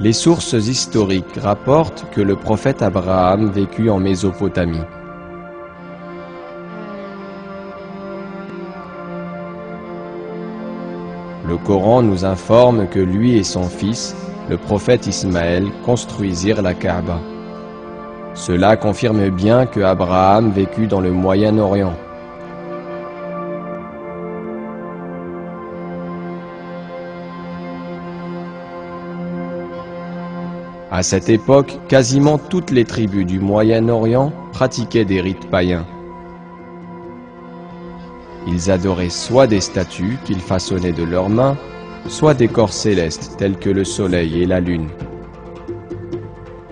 Les sources historiques rapportent que le prophète Abraham vécut en Mésopotamie. Le Coran nous informe que lui et son fils, le prophète Ismaël, construisirent la Kaaba. Cela confirme bien que Abraham vécut dans le Moyen-Orient. À cette époque, quasiment toutes les tribus du Moyen-Orient pratiquaient des rites païens. Ils adoraient soit des statues qu'ils façonnaient de leurs mains, soit des corps célestes tels que le soleil et la lune.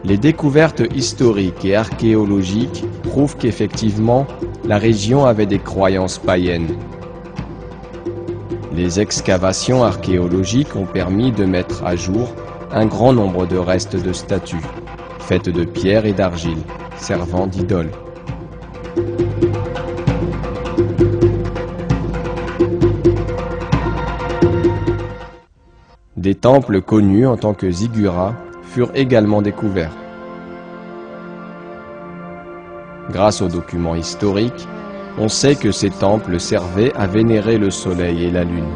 Les découvertes historiques et archéologiques prouvent qu'effectivement, la région avait des croyances païennes. Les excavations archéologiques ont permis de mettre à jour un grand nombre de restes de statues, faites de pierre et d'argile, servant d'idoles. Des temples connus en tant que ziggurat furent également découverts. Grâce aux documents historiques, on sait que ces temples servaient à vénérer le soleil et la lune.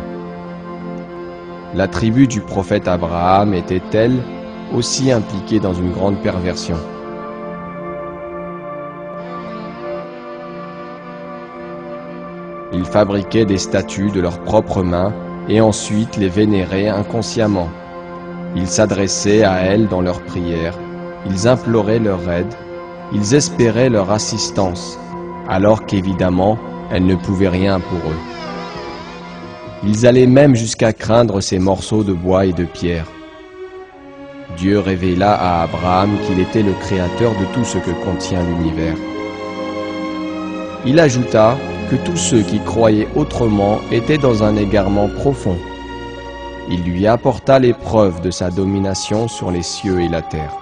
La tribu du prophète Abraham était, elle, aussi impliquée dans une grande perversion. Ils fabriquaient des statues de leurs propres mains et ensuite les vénéraient inconsciemment. Ils s'adressaient à elles dans leurs prières, ils imploraient leur aide, ils espéraient leur assistance, alors qu'évidemment, elles ne pouvaient rien pour eux. Ils allaient même jusqu'à craindre ces morceaux de bois et de pierre. Dieu révéla à Abraham qu'il était le créateur de tout ce que contient l'univers. Il ajouta que tous ceux qui croyaient autrement étaient dans un égarement profond. Il lui apporta les preuves de sa domination sur les cieux et la terre.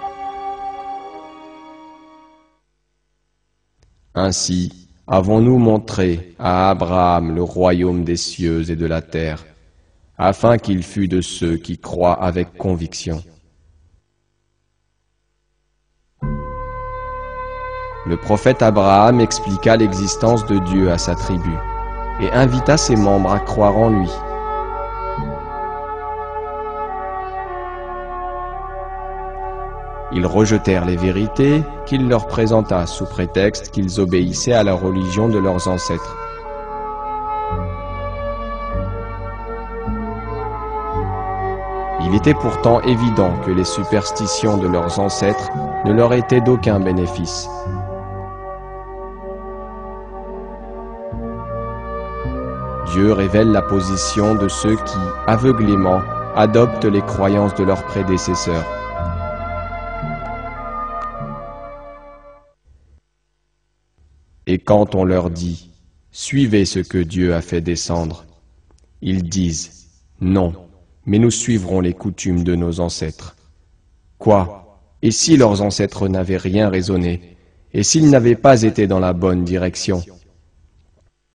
Ainsi, avons-nous montré à Abraham le royaume des cieux et de la terre, afin qu'il fût de ceux qui croient avec conviction. Le prophète Abraham expliqua l'existence de Dieu à sa tribu et invita ses membres à croire en lui. Ils rejetèrent les vérités qu'il leur présenta sous prétexte qu'ils obéissaient à la religion de leurs ancêtres. Il était pourtant évident que les superstitions de leurs ancêtres ne leur étaient d'aucun bénéfice. Dieu révèle la position de ceux qui, aveuglément, adoptent les croyances de leurs prédécesseurs. Et quand on leur dit « Suivez ce que Dieu a fait descendre », ils disent « Non, mais nous suivrons les coutumes de nos ancêtres. » Quoi? Et si leurs ancêtres n'avaient rien raisonné? Et s'ils n'avaient pas été dans la bonne direction?